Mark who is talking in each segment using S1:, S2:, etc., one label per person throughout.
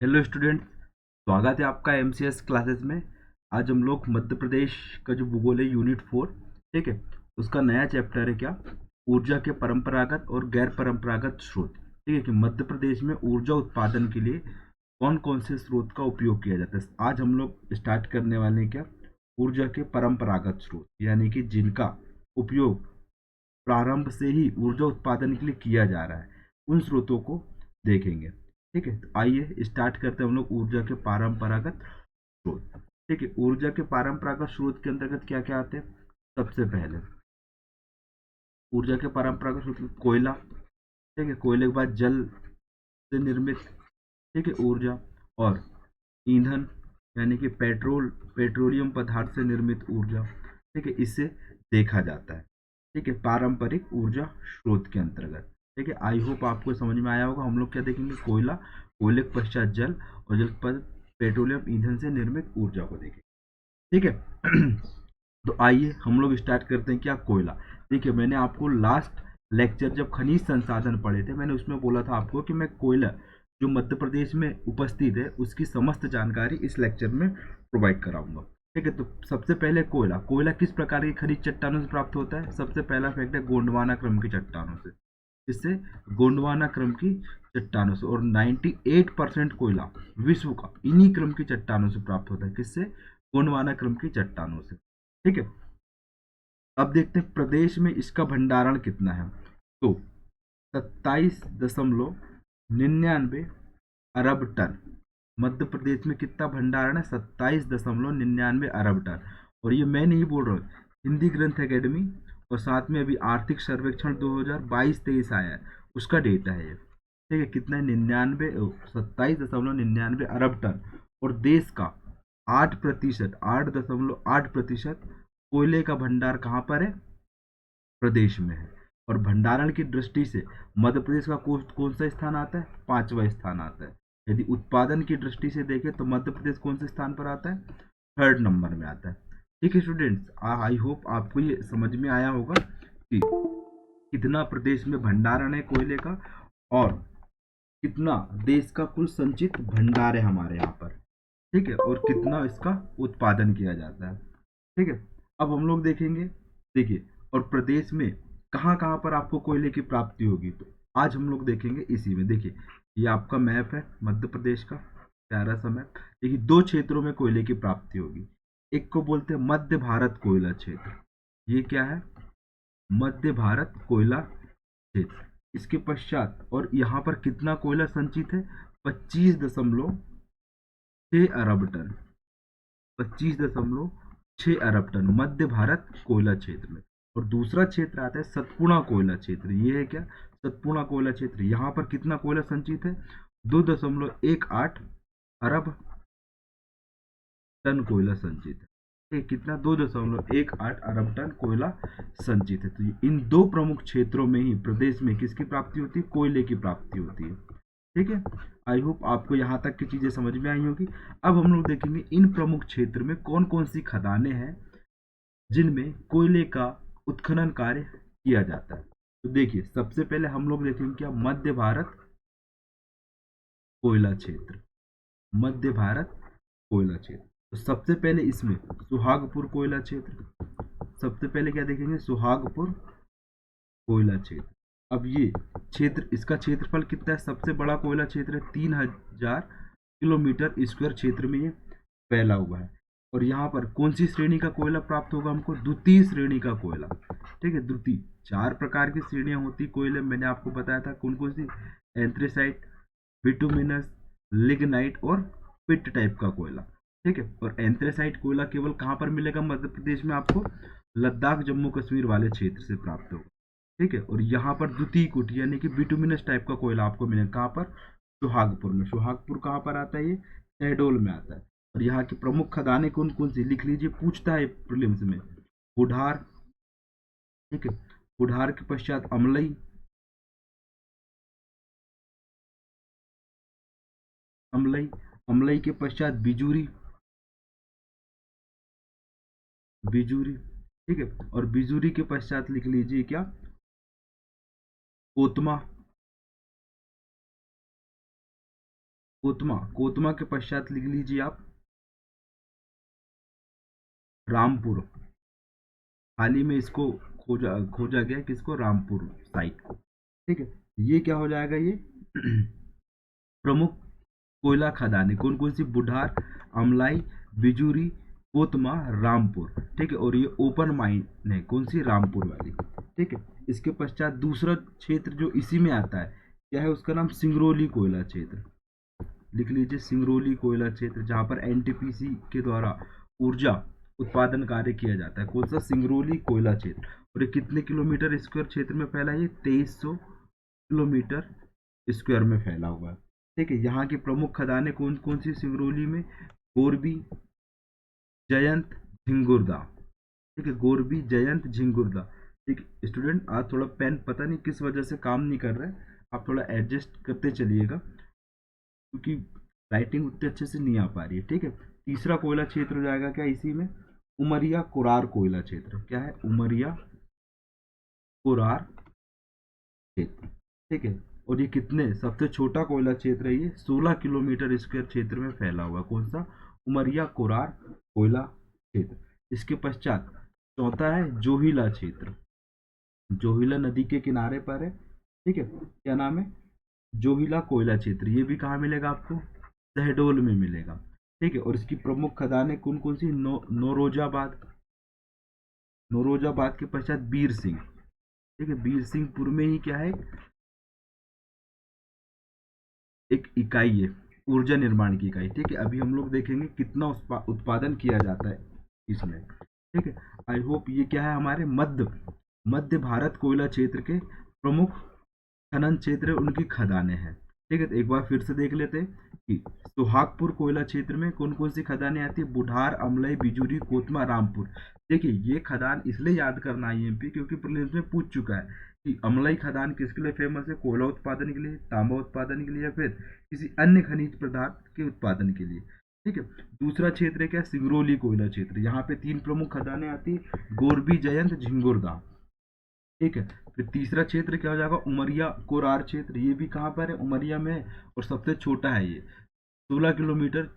S1: Hello student, स्वागत है आपका एमसीएस क्लासेस में। आज हम लोग मध्य प्रदेश का जो भूगोल है यूनिट 4, ठीक है, उसका नया चैप्टर है क्या, ऊर्जा के परंपरागत और गैर परंपरागत स्रोत। ठीक है कि मध्य प्रदेश में ऊर्जा उत्पादन के लिए कौन कौन से स्रोत का उपयोग किया जाता है। आज हम लोग स्टार्ट करने वाले हैं क्या, ऊर्जा के परंपरागत स्रोत, यानी कि जिनका उपयोग प्रारंभ से ही ऊर्जा उत्पादन के लिए किया जा रहा है, उन स्रोतों को देखेंगे। ठीक है, तो आइए स्टार्ट करते हैं हम लोग ऊर्जा के परंपरागत स्रोत। ठीक है, ऊर्जा के परंपरागत स्रोत के अंतर्गत क्या क्या आते हैं। सबसे पहले ऊर्जा के परंपरागत स्रोत में कोयला। ठीक है, कोयले के बाद जल से निर्मित, ठीक है, ऊर्जा, और ईंधन यानी कि पेट्रोलियम पदार्थ से निर्मित ऊर्जा। ठीक है, इसे देखा जाता है। ठीक है, पारंपरिक ऊर्जा स्रोत के अंतर्गत। ठीक है, आई होप आपको समझ में आया होगा। हम लोग क्या देखेंगे, कोयला, कोयले के पश्चात जल, और जल पर पेट्रोलियम ईंधन से निर्मित ऊर्जा को देखेंगे। ठीक है तो आइए हम लोग स्टार्ट करते हैं क्या, कोयला। देखिए, मैंने आपको लास्ट लेक्चर जब खनिज संसाधन पढ़े थे, मैंने उसमें बोला था आपको कि मैं कोयला जो मध्य प्रदेश में उपस्थित है उसकी समस्त जानकारी इस लेक्चर में प्रोवाइड कराऊंगा। ठीक है, तो सबसे पहले कोयला। कोयला किस प्रकार की खनिज चट्टानों से प्राप्त होता है। सबसे पहला फैक्ट है गोंडवाना क्रम की चट्टानों से। इससे गोंडवाना क्रम की चट्टानों से, और 98% कोयला विश्व का इन्हीं क्रम की चट्टानों से प्राप्त होता है। किससे? गोंडवाना क्रम की चट्टानों से। ठीक है, अब देखते हैं प्रदेश में इसका भंडारण कितना है। तो 27.99 अरब टन। मध्य प्रदेश में कितना भंडारण है? 27.99 अरब टन। और ये मैं नहीं बोल रहा हूँ, हिंदी ग्रंथ एकेडमी, और साथ में अभी आर्थिक सर्वेक्षण 2022-23 आया है, उसका डेटा है ये। ठीक है, कितना है? 27.99 अरब टन। और देश का 8%, 8.8% कोयले का भंडार कहाँ पर है? प्रदेश में है। और भंडारण की दृष्टि से मध्य प्रदेश का कौन सा स्थान आता है? 5वां स्थान आता है। यदि उत्पादन की दृष्टि से देखें तो मध्य प्रदेश कौन से स्थान पर आता है? 3rd नंबर में आता है। ठीक है स्टूडेंट्स, आई होप आपको ये समझ में आया होगा कि कितना प्रदेश में भंडारण है कोयले का, और कितना देश का कुल संचित भंडार है हमारे यहाँ पर। ठीक है, और कितना इसका उत्पादन किया जाता है। ठीक है, अब हम लोग देखेंगे। देखिए, और प्रदेश में कहाँ कहाँ पर आपको कोयले की प्राप्ति होगी, तो आज हम लोग देखेंगे इसी में। देखिए, ये आपका मैप है मध्य प्रदेश का, प्यारा सा मैप। देखिए, दो क्षेत्रों में कोयले की प्राप्ति होगी। एक को बोलते हैं मध्य भारत कोयला क्षेत्र। ये क्या है? मध्य भारत कोयला क्षेत्र। इसके पश्चात, और यहाँ पर कितना कोयला संचित है? 25.6 अरब टन। 25.6 अरब टन मध्य भारत कोयला क्षेत्र में। और दूसरा क्षेत्र आता है सतपुड़ा कोयला क्षेत्र। ये है क्या? सतपुड़ा कोयला क्षेत्र। यहाँ पर कितना कोयला संचित है? 2.18 अरब टन कोयला संचित है। ठीक, कितना? 2.18 अरब टन कोयला संचित है। तो इन दो प्रमुख क्षेत्रों में ही प्रदेश में किसकी प्राप्ति होती है? कोयले की प्राप्ति होती है। ठीक है, आई होप आपको यहाँ तक की चीजें समझ में आई होगी। अब हम लोग देखेंगे इन प्रमुख क्षेत्र में कौन कौन सी खदानें हैं जिनमें कोयले का उत्खनन कार्य किया जाता है। तो देखिए, सबसे पहले हम लोग देखेंगे क्या, मध्य भारत कोयला क्षेत्र। मध्य भारत कोयला क्षेत्र, तो सबसे पहले इसमें सुहागपुर कोयला क्षेत्र। सबसे पहले क्या देखेंगे? सुहागपुर कोयला क्षेत्र। अब ये क्षेत्र, इसका क्षेत्रफल कितना है? सबसे बड़ा कोयला क्षेत्र है, 3000 किलोमीटर स्क्वायर क्षेत्र में ये फैला हुआ है। और यहाँ पर कौन सी श्रेणी का कोयला प्राप्त होगा हमको? द्वितीय श्रेणी का कोयला। ठीक है, द्वितीय। 4 प्रकार की श्रेणियां होती कोयले, मैंने आपको बताया था कौन कौन सी। एंथ्रेसाइट, बिटुमिनस, लिग्नाइट, और पिट टाइप का कोयला। ठीक है, और एंथ्रेसाइट कोयला केवल कहाँ पर मिलेगा मध्य प्रदेश में? आपको लद्दाख जम्मू कश्मीर वाले क्षेत्र से प्राप्त होगा। ठीक है, और यहाँ पर द्वितीय कुटी यानी कि बिटुमिनस टाइप का कोयला आपको मिलेगा कहाँ पर? सुहागपुर में। सुहागपुर कहाँ पर आता है? ये शहडोल में आता है। और यहाँ की प्रमुख खदानें कौन कौन सी लिख लीजिए, पूछता है प्रीलिम्स में। बुढ़ार, ठीक है, बुढ़ार के पश्चात अमलई, अमलई, अमलई के पश्चात बिजूरी, बिजूरी, ठीक है, और बिजूरी के पश्चात लिख लीजिए क्या, कोतमा, कोतमा, कोतमा के पश्चात लिख लीजिए आप रामपुर। हाल ही में इसको खोजा गया, किसको, रामपुर साइट को। ठीक है, ये क्या हो जाएगा, ये प्रमुख कोयला खदानें कौन कौन सी, बुढ़ार, अमलाई, बिजूरी, कोतमा, रामपुर। ठीक है, और ये ओपन माइन है, कौन सी, रामपुर वाली। ठीक है, इसके पश्चात दूसरा क्षेत्र जो इसी में आता है, क्या है, उसका नाम सिंगरौली कोयला क्षेत्र। लिख लीजिए सिंगरौली कोयला क्षेत्र, जहां पर एनटीपीसी के द्वारा ऊर्जा उत्पादन कार्य किया जाता है। कौन सा, सिंगरौली कोयला क्षेत्र। और ये कितने किलोमीटर स्क्वायर क्षेत्र में फैला है, ये 2300 किलोमीटर स्क्वायर में फैला हुआ है। ठीक है, यहाँ की प्रमुख खदानें कौन कौन सी सिंगरौली में, गोरबी, जयंत, झिंगुरदा। ठीक है, गोरबी, जयंत, झिंगुरदा। ठीक है स्टूडेंट, आज थोड़ा पेन पता नहीं किस वजह से काम नहीं कर रहा है, आप थोड़ा एडजस्ट करते चलिएगा, क्योंकि राइटिंग उतने अच्छे से नहीं आ पा रही है। ठीक है, तीसरा कोयला क्षेत्र हो जाएगा क्या इसी में, उमरिया कोरार कोयला क्षेत्र। क्या है, उमरिया कोरार क्षेत्र। ठीक है, और ये कितने, सबसे छोटा कोयला क्षेत्र है ये, 16 किलोमीटर स्क्वायर क्षेत्र में फैला हुआ। कौन सा, उमरिया कोरार कोयला क्षेत्र। इसके पश्चात चौथा है जोहिला क्षेत्र, जोहिला नदी के किनारे पर है। ठीक है, क्या नाम है, जोहिला कोयला क्षेत्र। ये भी कहाँ मिलेगा आपको, शहडोल में मिलेगा। ठीक है, और इसकी प्रमुख खदानें कौन कौन सी, नौरोजाबाद, नौरोजाबाद के पश्चात बीर सिंह। ठीक है, बीर सिंहपुर में ही क्या है, एक इकाई है, ऊर्जा निर्माण की इकाई। ठीक है, अभी हम लोग देखेंगे कितना उत्पादन किया जाता है इसमें। ठीक है, आई होप ये क्या है, हमारे मध्य भारत कोयला क्षेत्र के प्रमुख खनन क्षेत्र, उनकी खदानें हैं। ठीक है, तो एक बार फिर से देख लेते हैं कि सुहागपुर कोयला क्षेत्र में कौन कौन सी खदानें आती है, बुढ़ार, अमलई, बिजूरी, कोतमा, रामपुर। देखिए ये खदान इसलिए याद करना आईएमपी, क्योंकि प्रीलिम्स में पूछ चुका है कि अमलई खदान किसके लिए फेमस है, कोयला उत्पादन के लिए, तांबा उत्पादन के लिए, या फिर किसी अन्य खनिज पदार्थ के उत्पादन के लिए। ठीक है, दूसरा क्षेत्र है क्या, सिंगरौली कोयला क्षेत्र। यहाँ पे 3 प्रमुख खदानें आती है, गोरबी, जयंत, झिंगुरदा। ठीक है, फिर तीसरा क्षेत्र क्या हो जाएगा, उमरिया कोरार क्षेत्र। ये भी कहाँ पर है, उमरिया में है, और सबसे छोटा है ये, 16 किलोमीटर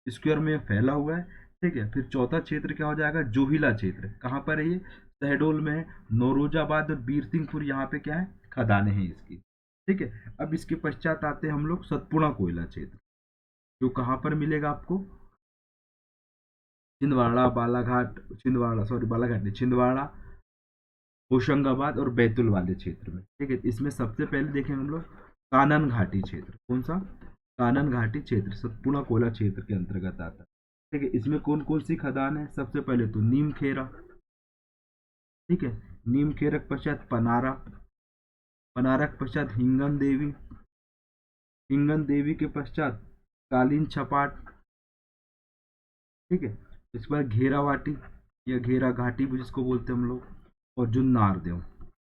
S1: स्क्वायर में फैला हुआ है। ठीक है, फिर चौथा क्षेत्र क्या हो जाएगा, जोहिला क्षेत्र। कहाँ पर है ये, शहडोल में है। नौरोजाबाद और बीर सिंहपुर, यहाँ पे क्या है, खदानें हैं इसकी। ठीक है, अब इसके पश्चात आते हैं हम लोग सतपुड़ा कोयला क्षेत्र, जो कहाँ पर मिलेगा आपको, छिंदवाड़ा, बालाघाट, छिंदवाड़ा, सॉरी बालाघाट नहीं, छिंदवाड़ा, होशंगाबाद और बैतूल वाले क्षेत्र में। ठीक है, इसमें सबसे पहले देखें हम लोग कानन घाटी क्षेत्र। कौन सा, कानन घाटी क्षेत्र सतपुड़ा कोयला क्षेत्र के अंतर्गत आता है। ठीक है, इसमें कौन कौन सी खदान है, सबसे पहले तो नीम खेरा। ठीक है, नीम खेरा के पश्चात पनारा, पनारा के पश्चात हिंगन देवी, हिंगन देवी के पश्चात कालीन छपाट। ठीक है, इसके बाद घेरावाटी या घेरा घाटी भी जिसको बोलते हैं हम लोग, और जुन्नार देव।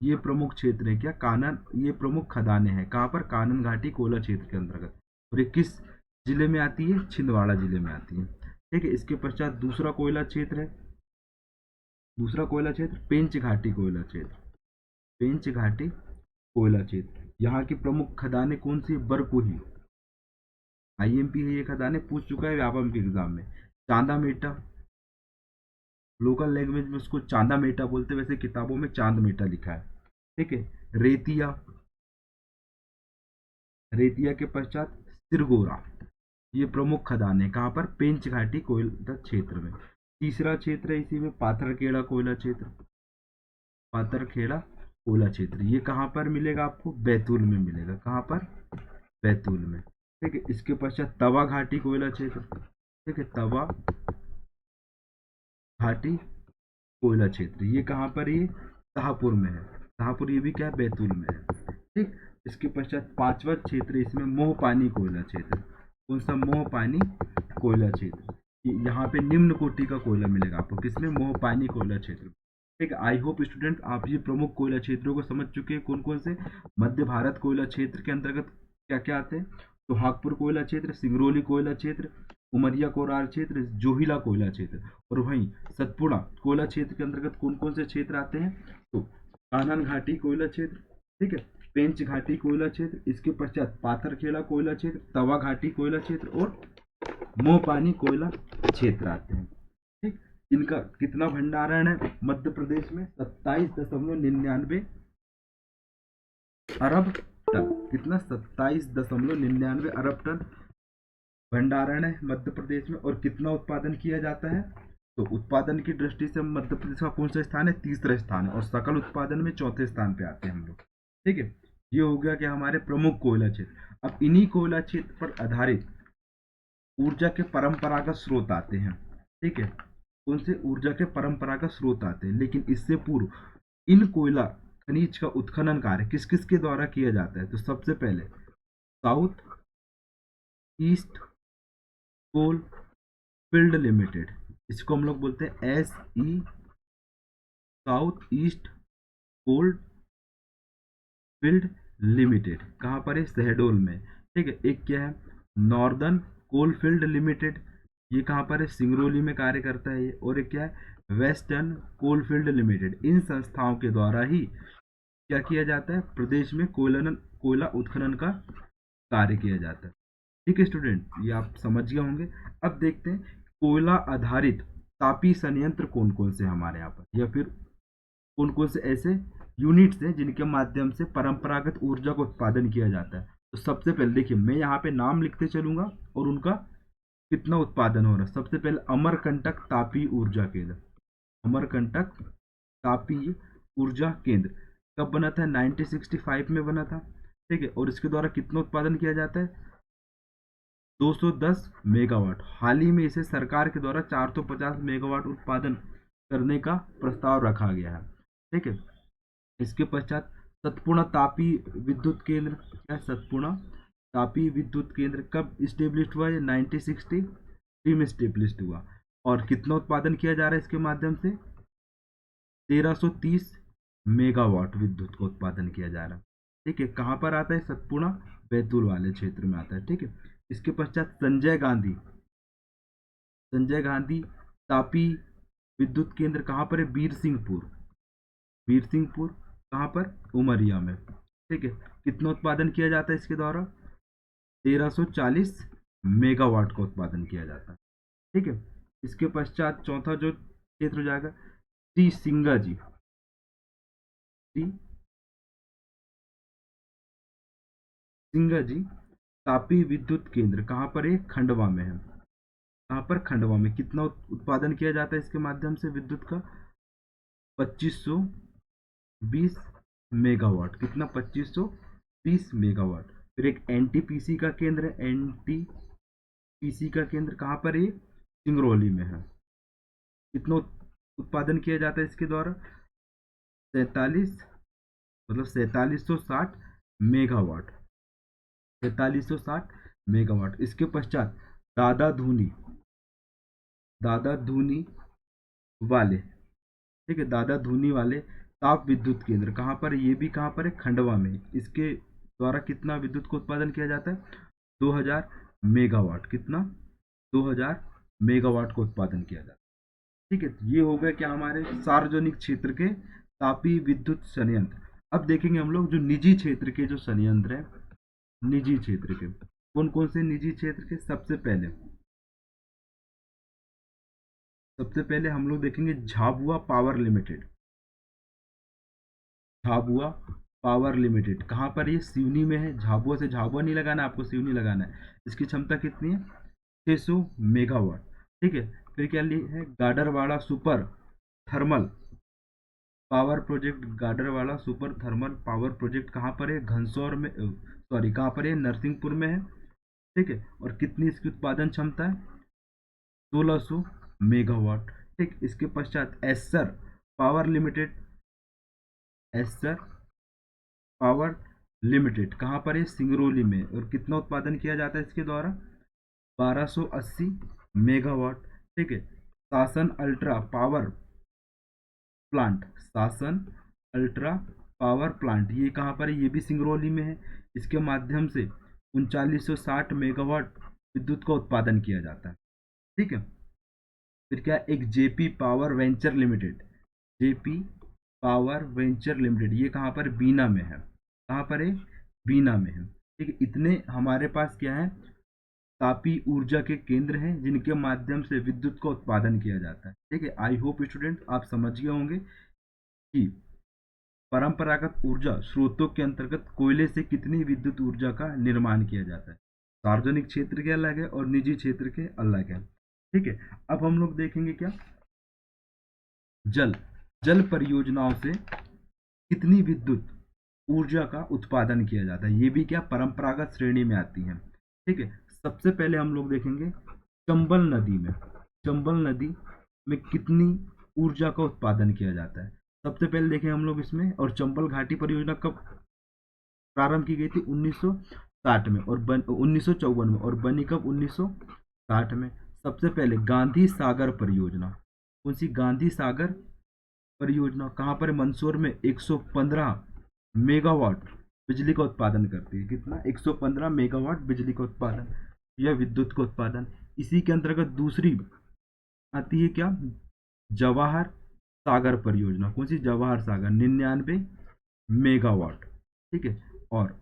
S1: ये प्रमुख क्षेत्र है क्या, कानन, ये प्रमुख खदानें हैं कहाँ पर, कानन घाटी कोयला क्षेत्र के अंतर्गत। और ये किस जिले में आती है, छिंदवाड़ा जिले में आती है। ठीक है, इसके पश्चात दूसरा कोयला क्षेत्र है, दूसरा कोयला क्षेत्र पेंच घाटी कोयला क्षेत्र, पेंच घाटी कोयला क्षेत्र। यहाँ की प्रमुख खदानें कौन सी, बरकोही, आईएमपी है ये खदानें, पूछ चुका है व्यापम के एग्जाम में। चांदा मेटा, लोकल लैंग्वेज में उसको चांदा मेटा बोलते हैं, वैसे किताबों में चांद मेटा लिखा है। ठीक है, रेतिया, रेतिया के पश्चात सिरगोरा। ये प्रमुख खदान है कहाँ पर, पेंच घाटी कोयला क्षेत्र में। तीसरा क्षेत्र है इसी में पाथरखेड़ा कोयला क्षेत्र, पाथरखेड़ा कोयला क्षेत्र। ये कहाँ पर मिलेगा आपको, बैतूल में मिलेगा। कहाँ पर, बैतूल में। ठीक है, इसके पश्चात तवा घाटी कोयला क्षेत्र। ठीक है, तवा घाटी कोयला क्षेत्र, ये कहाँ पर, ये शाहपुर में है। शाहपुर, ये भी क्या है, बैतूल में है। ठीक, इसके पश्चात पांचवा क्षेत्र इसमें मोह पानी कोयला क्षेत्र। कौन सा, मोह पानी कोयला क्षेत्र। यहाँ पे निम्न कोटि का कोयला मिलेगा आपको, किसमें, मोह पानी कोयला क्षेत्र। ठीक है, आई होप स्टूडेंट आप ये प्रमुख कोयला क्षेत्रों को समझ चुके हैं, कौन कौन से। मध्य भारत कोयला क्षेत्र के अंतर्गत क्या क्या आते हैं, सुहागपुर कोयला क्षेत्र, सिंगरौली कोयला क्षेत्र, उमरिया कोरार क्षेत्र, जोहिला कोयला क्षेत्र। और वहीं सतपुड़ा कोयला क्षेत्र के अंतर्गत कौन कौन से क्षेत्र आते हैं, तो कानन घाटी कोयला क्षेत्र। ठीक है, पेंच घाटी कोयला क्षेत्र, इसके पश्चात पाथरखेड़ा कोयला क्षेत्र, तवा घाटी कोयला क्षेत्र और मोहपानी कोयला क्षेत्र आते हैं। ठीक, इनका कितना भंडारण है मध्य प्रदेश में? 27.99 अरब टन। कितना? 27.99 अरब टन भंडारण है मध्य प्रदेश में। और कितना उत्पादन किया जाता है? तो उत्पादन की दृष्टि से मध्य प्रदेश का कौन सा स्थान है? तीसरा स्थान है। और सकल उत्पादन में चौथे स्थान पे आते हैं हम लोग। ठीक है, ये हो गया कि हमारे प्रमुख कोयला क्षेत्र। अब इन्हीं कोयला क्षेत्र पर आधारित ऊर्जा के परंपरागत स्रोत आते हैं। ठीक है, कौन से? ऊर्जा के परंपरागत स्रोत आते हैं। लेकिन इससे पूर्व इन कोयला खनिज का उत्खनन कार्य किस किस के द्वारा किया जाता है? तो सबसे पहले south east coal field limited, इसको हम लोग बोलते हैं SE, south east coal field limited. कहाँ पर है? शहडोल में। ठीक है, एक क्या है? नॉर्दर्न कोल फील्ड लिमिटेड, ये कहाँ पर है? सिंगरौली में कार्य करता है ये। और एक क्या है? Western coal field limited. इन संस्थाओं के द्वारा ही क्या किया जाता है? प्रदेश में कोयला उत्खनन का कार्य किया जाता है। ठीक है स्टूडेंट, ये आप समझ गए होंगे। अब देखते हैं कोयला आधारित तापीय संयंत्र कौन कौन से हमारे यहाँ पर, या फिर कौन कौन से ऐसे यूनिट्स हैं जिनके माध्यम से परंपरागत ऊर्जा का उत्पादन किया जाता है। तो सबसे पहले देखिए, मैं यहाँ पे नाम लिखते चलूंगा और उनका कितना उत्पादन हो रहा है। सबसे पहले अमरकंटक तापीय ऊर्जा केंद्र। अमरकंटक तापीय ऊर्जा केंद्र कब बना था? 1965 में बना था। ठीक है, और इसके द्वारा कितना उत्पादन किया जाता है? 210 मेगावाट। हाल ही में इसे सरकार के द्वारा 450 मेगावाट उत्पादन करने का प्रस्ताव रखा गया है। ठीक है, इसके पश्चात सतपुड़ा तापीय विद्युत केंद्र। क्या? सतपुड़ा तापीय विद्युत केंद्र कब स्टेब्लिश हुआ? 1963 में स्टेब्लिश हुआ। और कितना उत्पादन किया जा रहा है इसके माध्यम से? 1330 मेगावाट विद्युत का उत्पादन किया जा रहा है। ठीक है, कहाँ पर आता है? सतपुड़ा बैतूल वाले क्षेत्र में आता है। ठीक है, इसके पश्चात संजय गांधी तापीय विद्युत केंद्र कहाँ पर है? बीरसिंहपुर कहाँ पर? उमरिया में। ठीक है, कितना उत्पादन किया जाता है इसके द्वारा? 1340 मेगावाट का उत्पादन किया जाता है। ठीक है, इसके पश्चात चौथा जो क्षेत्र हो जाएगा श्री सिंगा जी तापीय विद्युत केंद्र कहाँ पर है? खंडवा में है। कहाँ पर? खंडवा में। कितना उत्पादन किया जाता है इसके माध्यम से विद्युत का? 2520 मेगावाट। कितना? 2520 मेगावाट। फिर एक NTPC का केंद्र है। NTPC का केंद्र कहाँ पर है? सिंगरौली में है। कितना उत्पादन किया जाता है इसके द्वारा? 4760 मेगावाट। 4360 मेगावाट। इसके पश्चात दादा धूनी वाले। ठीक है, दादा धूनी वाले ताप विद्युत केंद्र कहाँ पर है? ये भी कहाँ पर है? खंडवा में। इसके द्वारा कितना विद्युत का उत्पादन किया जाता है? 2000 मेगावाट। कितना? 2000 मेगावाट का उत्पादन किया जाता है। ठीक है, तो ये हो गया क्या? हमारे सार्वजनिक क्षेत्र के तापीय विद्युत संयंत्र। अब देखेंगे हम लोग जो निजी क्षेत्र के जो संयंत्र है, निजी क्षेत्र के कौन कौन से निजी क्षेत्र के? सबसे पहले हम लोग देखेंगे Jhabua power limited. Jhabua power limited कहाँ पर? ये सिवनी में है। झाबुआ से झाबुआ नहीं लगाना, आपको सिवनी लगाना है। इसकी क्षमता कितनी है? 600 मेगावाट। ठीक है, फिर क्या है? Gadarwara super thermal power project. Gadarwara super thermal power project कहाँ पर है? घनसौर में, सॉरी कहाँ पर है? नरसिंहपुर में है। ठीक है, और कितनी इसकी उत्पादन क्षमता है? 1600 मेगावाट। ठीक, इसके पश्चात एसर पावर लिमिटेड कहाँ पर है? सिंगरौली में। और कितना उत्पादन किया जाता है इसके द्वारा? 1280 मेगावाट। ठीक है, शासन अल्ट्रा पावर प्लांट ये कहाँ पर है? ये भी सिंगरौली में है। इसके माध्यम से 3960 मेगावाट विद्युत का उत्पादन किया जाता है। ठीक है, फिर क्या? एक जेपी पावर वेंचर लिमिटेड। ये कहाँ पर? बीना में है। कहाँ पर है, बीना में है। ठीक है, इतने हमारे पास क्या है, तापीय ऊर्जा के केंद्र हैं जिनके माध्यम से विद्युत का उत्पादन किया जाता है। ठीक है, आई होप स्टूडेंट आप समझ गए होंगे कि परंपरागत ऊर्जा स्रोतों के अंतर्गत कोयले से कितनी विद्युत ऊर्जा का निर्माण किया जाता है। सार्वजनिक क्षेत्र के अलग है और निजी क्षेत्र के अलग है। ठीक है, अब हम लोग देखेंगे क्या, जल जल परियोजनाओं से कितनी विद्युत ऊर्जा का उत्पादन किया जाता है, ये भी क्या परंपरागत श्रेणी में आती है। ठीक है, सबसे पहले हम लोग देखेंगे चंबल नदी में, चंबल नदी में कितनी ऊर्जा का उत्पादन किया जाता है। सबसे पहले देखें हम लोग इसमें, और चंबल घाटी परियोजना कब प्रारंभ की गई थी, 1960 में, और 1954 में, और बनी कब, 1960 में। सबसे पहले गांधी सागर परियोजना, कौन सी, गांधी सागर परियोजना, कहाँ पर, मंदसौर में, 115 मेगावाट बिजली का उत्पादन करती है। कितना, 115 मेगावाट बिजली का उत्पादन या विद्युत का उत्पादन। इसी के अंतर्गत दूसरी आती है क्या, जवाहर सागर परियोजना, कौन सी, जवाहर सागर, 99 मेगावाट। ठीक है, और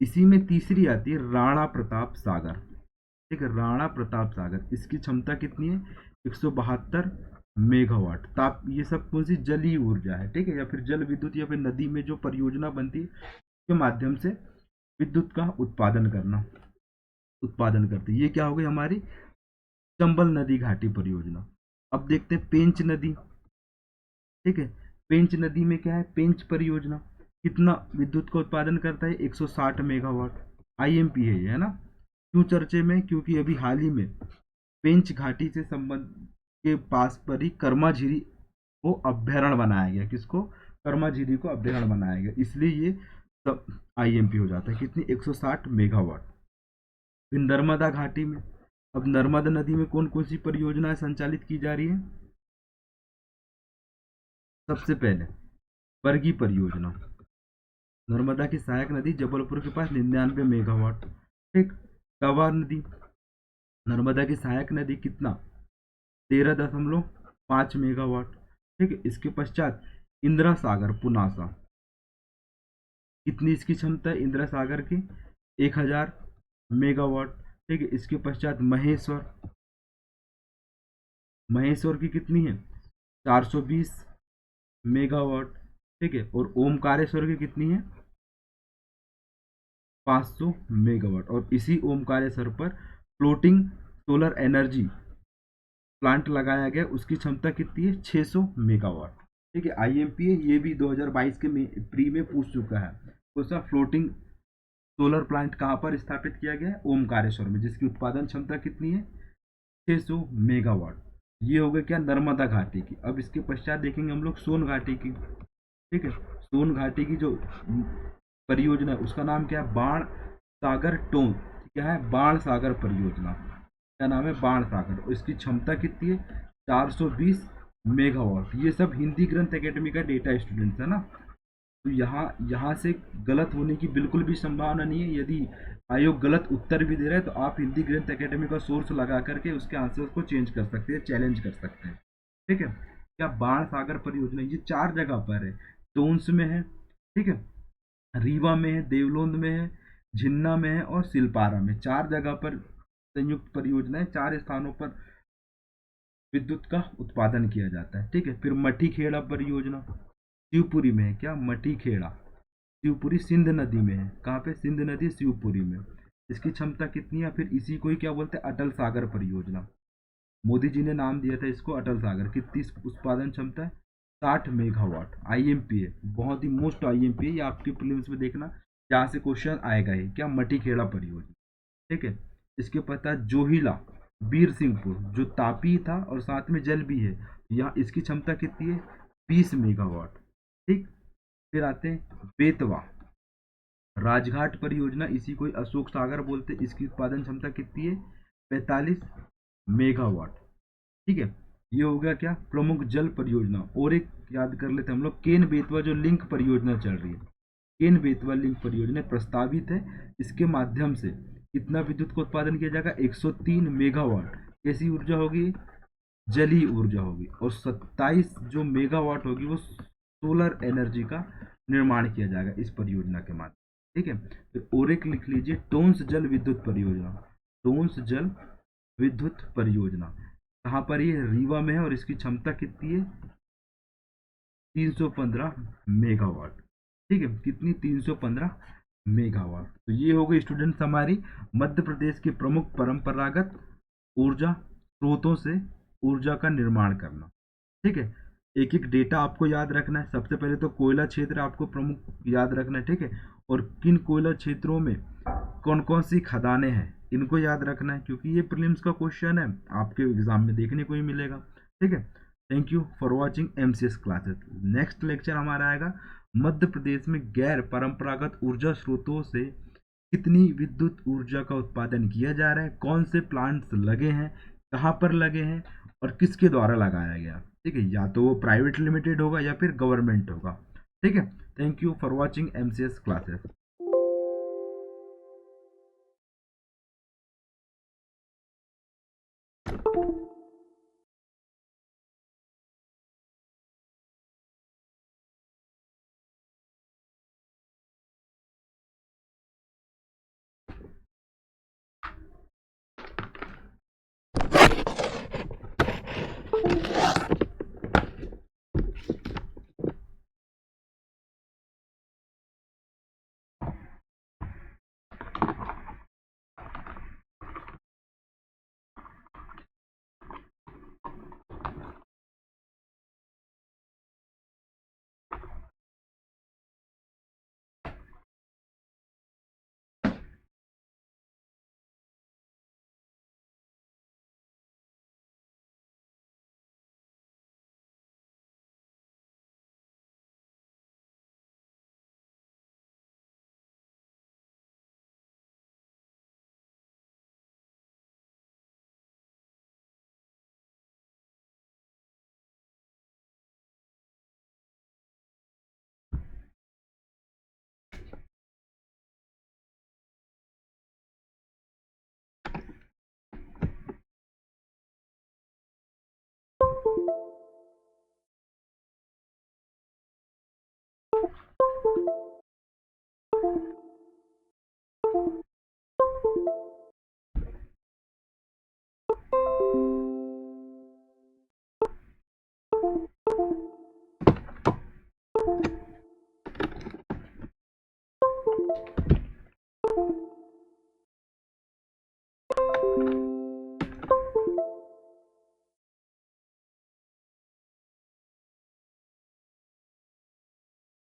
S1: इसी में तीसरी आती है राणा प्रताप सागर। ठीक है, राणा प्रताप सागर, इसकी क्षमता कितनी है, 172 मेगावाट। ताप, ये सब कौन सी, जलीय ऊर्जा है। ठीक है, या फिर जल विद्युत या फिर नदी में जो परियोजना बनती है के माध्यम से विद्युत का उत्पादन करती है। ये क्या हो गई हमारी चंबल नदी घाटी परियोजना। अब देखते हैं पेंच नदी। ठीक है, पेंच नदी में क्या है, पेंच परियोजना कितना विद्युत का उत्पादन करता है, 160 मेगावाट। आईएमपी है ये, है ना। क्यों चर्चे में, क्योंकि अभी हाल ही में पेंच घाटी से संबंध के पास पर ही कर्माझीरी को अभ्यारण्य बनाया गया। किसको, कर्माझीरी को अभ्यारण्य बनाया गया, इसलिए ये सब आईएमपी हो जाता है। कितनी, 160 मेगावाट। फिर नर्मदा घाटी में, अब नर्मदा नदी में कौन कौन सी परियोजनाएं संचालित की जा रही है। सबसे पहले बरगी परियोजना, नर्मदा की सहायक नदी जबलपुर के पास, 99 मेगावाट। ठीक, तवा नदी, नर्मदा की सहायक नदी, कितना, 13.5 मेगावाट। ठीक है, इसके पश्चात इंदिरा सागर पुनासा, कितनी इसकी क्षमता है इंदिरा सागर की, 1000 मेगावाट। ठीक है, इसके पश्चात महेश्वर, महेश्वर की कितनी है, 420 मेगावाट। ठीक है, और ओमकारेश्वर की कितनी है, 500 मेगावाट। और इसी ओमकारेश्वर पर फ्लोटिंग सोलर एनर्जी प्लांट लगाया गया, उसकी क्षमता कितनी है, 600 मेगावाट। ठीक है, आईएमपी है, ये भी 2022 के प्री में पूछ चुका है। तो सा फ्लोटिंग सोलर प्लांट कहाँ पर स्थापित किया गया है, ओमकारेश्वर में, जिसकी उत्पादन क्षमता कितनी है, 600 मेगावाट। ये हो गया क्या, नर्मदा घाटी की। अब इसके पश्चात देखेंगे हम लोग सोन घाटी की। ठीक है, सोन घाटी की जो परियोजना है उसका नाम क्या है, बाण सागर टोन, क्या है, बाण सागर परियोजना, क्या नाम है, बाण सागर। और इसकी क्षमता कितनी है, 420 मेगावाट। ये सब हिंदी ग्रंथ एकेडमी का डेटा स्टूडेंट्स है ना। तो यहाँ से गलत होने की बिल्कुल भी संभावना नहीं है। यदि आयोग गलत उत्तर भी दे रहा है तो आप हिंदी ग्रंथ एकेडमी का सोर्स लगा करके उसके आंसर्स को चेंज कर सकते हैं, चैलेंज कर सकते हैं। ठीक है, क्या बाण सागर परियोजना ये 4 जगह पर है, टोन्स में है, ठीक है, रीवा में है, देवलोंद में है, झिन्ना में है और सिलपारा में। 4 जगह पर संयुक्त परियोजनाएं, 4 स्थानों पर विद्युत का उत्पादन किया जाता है। ठीक है, फिर मठी खेड़ा परियोजना शिवपुरी में है, क्या, मठी खेड़ा, शिवपुरी सिंध नदी में है। कहाँ पे, सिंध नदी शिवपुरी में। इसकी क्षमता कितनी है, फिर इसी को ही क्या बोलते हैं, अटल सागर परियोजना। मोदी जी ने नाम दिया था इसको अटल सागर। कितनी उत्पादन क्षमता है, 60 मेगावाट। आईएमपी है, बहुत ही मोस्ट आईएमपी है, ये आपके प्रीलिम्स में देखना जहाँ से क्वेश्चन आएगा ही, क्या, मठी खेड़ा परियोजना। ठीक है, इसके पता जोहिला बीर सिंहपुर जो तापी था और साथ में जल भी है, यहाँ इसकी क्षमता कितनी है, 20 मेगावाट। ठीक, फिर आते हैं बेतवा राजघाट परियोजना, इसी को अशोक सागर बोलते हैं। इसकी उत्पादन क्षमता कितनी है, 45 मेगावाट। ठीक है, ये हो गया क्या, प्रमुख जल परियोजना। और एक याद कर लेते हैं हम लोग, केन बेतवा जो लिंक परियोजना चल रही है, केन बेतवा लिंक परियोजना प्रस्तावित है। इसके माध्यम से कितना विद्युत का उत्पादन किया जाएगा, 103 मेगावाट। कैसी ऊर्जा होगी, जलीय ऊर्जा होगी। और 27 जो मेगावाट होगी वो सोलर एनर्जी का निर्माण किया जाएगा इस परियोजना के माध्यम। ठीक है। फिर और एक लिख लीजिए टोंस जल विद्युत परियोजना। टोंस जल विद्युत परियोजना कहाँ पर, ये रीवा में है और इसकी क्षमता कितनी है, 315 मेगावाट। ठीक है, कितनी, 315 मेगावाट। तो ये हो गई स्टूडेंट्स हमारी मध्य प्रदेश के प्रमुख परंपरागत ऊर्जा स्रोतों से ऊर्जा का निर्माण करना। ठीक है, एक एक डेटा आपको याद रखना है। सबसे पहले तो कोयला क्षेत्र आपको प्रमुख याद रखना है। ठीक है, और किन कोयला क्षेत्रों में कौन कौन सी खदानें हैं इनको याद रखना है, क्योंकि ये प्रीलिम्स का क्वेश्चन है, आपके एग्जाम में देखने को ही मिलेगा। ठीक है, thank you for watching MCS classes. Next lecture हमारा आएगा मध्य प्रदेश में गैर परंपरागत ऊर्जा स्रोतों से कितनी विद्युत ऊर्जा का उत्पादन किया जा रहा है, कौन से प्लांट्स लगे हैं, कहाँ पर लगे हैं और किसके द्वारा लगाया गया। ठीक है, या तो वो प्राइवेट लिमिटेड होगा या फिर गवर्नमेंट होगा। ठीक है, thank you for watching MCS classes.